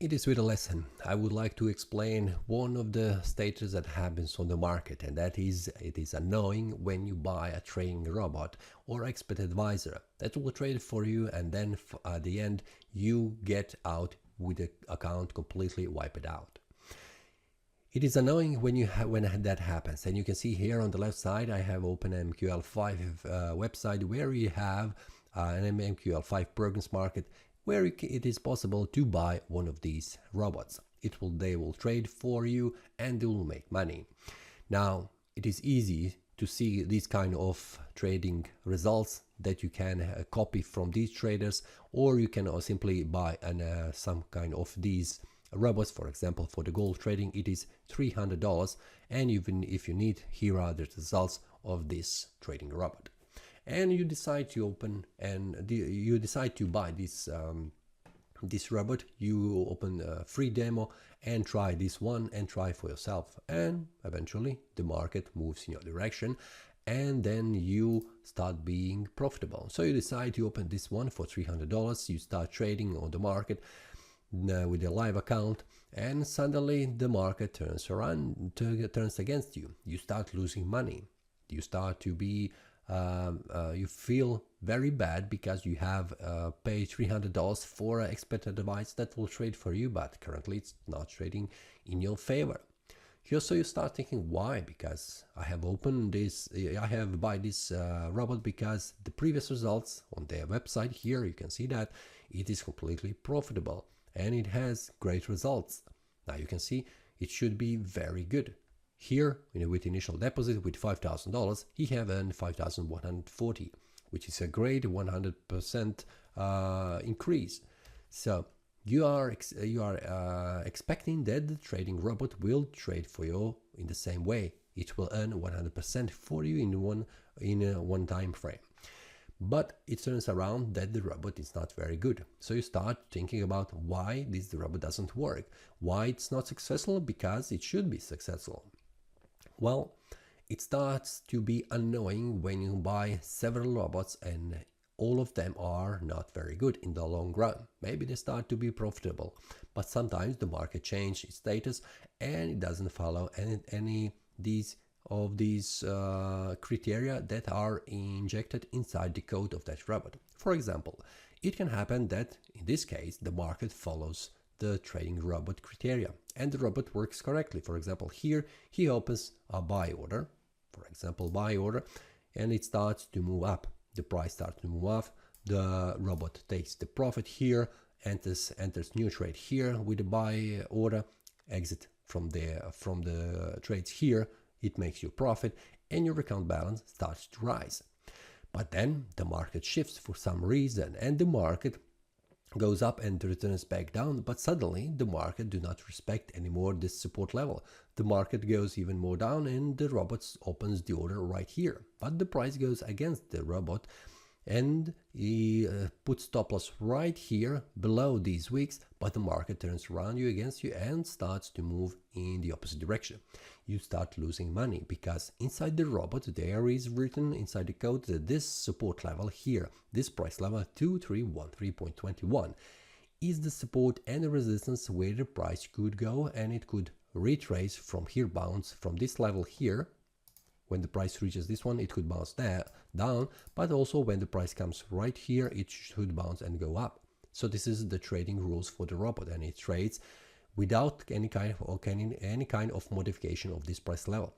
In this video lesson, I would like to explain one of the stages that happens on the market, and that is it is annoying when you buy a trading robot or expert advisor that will trade for you, and then at the end you get out with the account completely wiped out. It is annoying when that happens, and you can see here on the left side I have open MQL5 website where you have an MQL5 programs market where it is possible to buy one of these robots. They will trade for you and they will make money. Now it is easy to see these kind of trading results that you can copy from these traders, or you can simply buy some kind of these robots. For example, for the gold trading it is $300, and even if you need, here are the results of this trading robot. And you decide to open and you decide to buy this this robot. You open a free demo and try this one and try for yourself, and eventually the market moves in your direction and then you start being profitable. So you decide to open this one for $300. You start trading on the market with a live account, and suddenly the market turns around, turns against you. You start losing money. You start to be you feel very bad because you have paid $300 for an expert advice that will trade for you, but currently it's not trading in your favor. So you start thinking, why? Because I have opened this, I have buy this robot because the previous results on their website, here you can see that it is completely profitable and it has great results. Now you can see it should be very good. Here, with initial deposit with $5,000, he have earned $5,140, which is a great 100% increase. So you are expecting that the trading robot will trade for you in the same way. It will earn 100% for you in one time frame. But it turns around that the robot is not very good. So you start thinking about why the robot doesn't work, why it's not successful, because it should be successful. Well, it starts to be annoying when you buy several robots and all of them are not very good in the long run. Maybe they start to be profitable, but sometimes the market changes its status and it doesn't follow any of these criteria that are injected inside the code of that robot. For example, it can happen that in this case the market follows the trading robot criteria and the robot works correctly. For example, here he opens a buy order, and it starts to move up. The price starts to move up. The robot takes the profit here, enters new trade here with a buy order, exit from the trades here. It makes you profit and your account balance starts to rise. But then the market shifts for some reason and the market goes up and returns back down, but suddenly the market do not respect anymore this support level. The market goes even more down and the robot opens the order right here, but the price goes against the robot and he puts stop loss right here below these wicks, but the market turns around against you and starts to move in the opposite direction. You start losing money because inside the robot there is written inside the code that this support level here, this price level 2313.21, is the support and the resistance where the price could go, and it could retrace from here, bounce from this level here. When the price reaches this one, it could bounce down, but also when the price comes right here, it should bounce and go up. So this is the trading rules for the robot, and it trades without any kind of modification of this price level.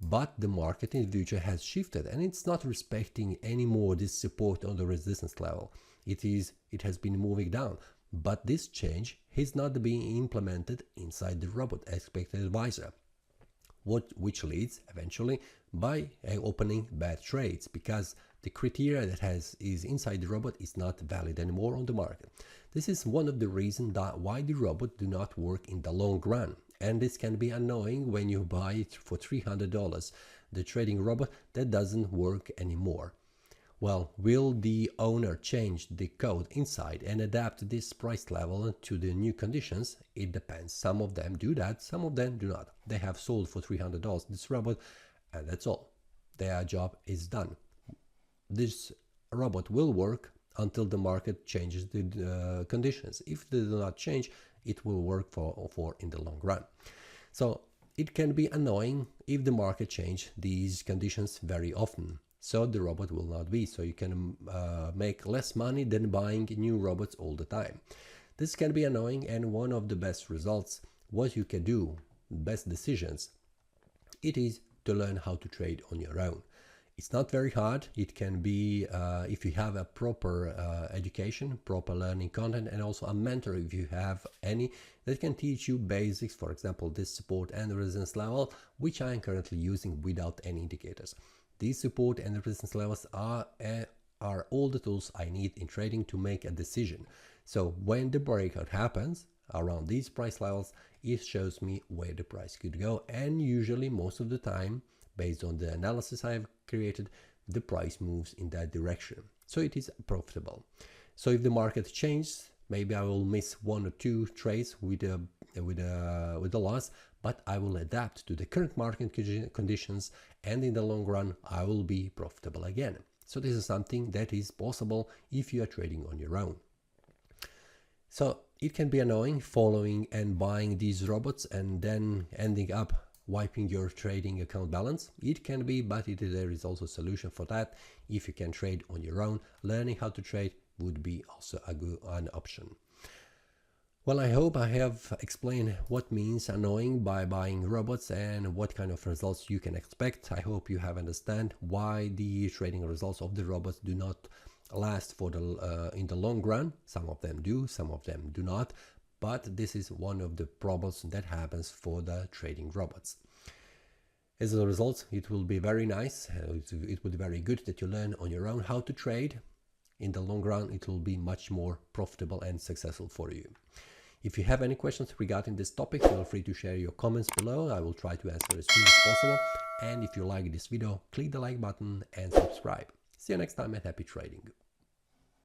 But the market in the future has shifted and it's not respecting anymore this support on the resistance level. It has been moving down, but this change is not being implemented inside the robot expected advisor, which leads eventually by opening bad trades, because the criteria that is inside the robot is not valid anymore on the market. This is one of the reasons why the robot do not work in the long run, and this can be annoying when you buy it for $300, the trading robot that doesn't work anymore. Well, will the owner change the code inside and adapt this price level to the new conditions? It depends. Some of them do that, some of them do not. They have sold for $300 this robot and that's all. Their job is done. This robot will work until the market changes the conditions. If they do not change, it will work for in the long run. So it can be annoying if the market change these conditions very often. So the robot will not be. So you can make less money than buying new robots all the time. This can be annoying, and one of the best results, what you can do, best decisions, it is to learn how to trade on your own. It's not very hard. It can be if you have a proper education, proper learning content, and also a mentor if you have any that can teach you basics, for example, this support and resistance level, which I am currently using without any indicators. These support and resistance levels are all the tools I need in trading to make a decision. So when the breakout happens around these price levels, it shows me where the price could go, and usually most of the time, based on the analysis I have created, the price moves in that direction. So it is profitable. So if the market changes, maybe I will miss 1 or 2 trades with a loss, but I will adapt to the current market conditions, and in the long run I will be profitable again. So this is something that is possible if you are trading on your own. So it can be annoying following and buying these robots and then ending up wiping your trading account balance. It can be, but there is also a solution for that. If you can trade on your own, learning how to trade would be also an option. Well, I hope I have explained what means annoying by buying robots and what kind of results you can expect. I hope you have understand why the trading results of the robots do not last for in the long run. Some of them do, some of them do not, but this is one of the problems that happens for the trading robots. As a result, it will be very nice, it will be very good that you learn on your own how to trade. In the long run, it will be much more profitable and successful for you. If you have any questions regarding this topic, feel free to share your comments below. I will try to answer as soon as possible. And if you like this video, click the like button and subscribe. See you next time, and happy trading.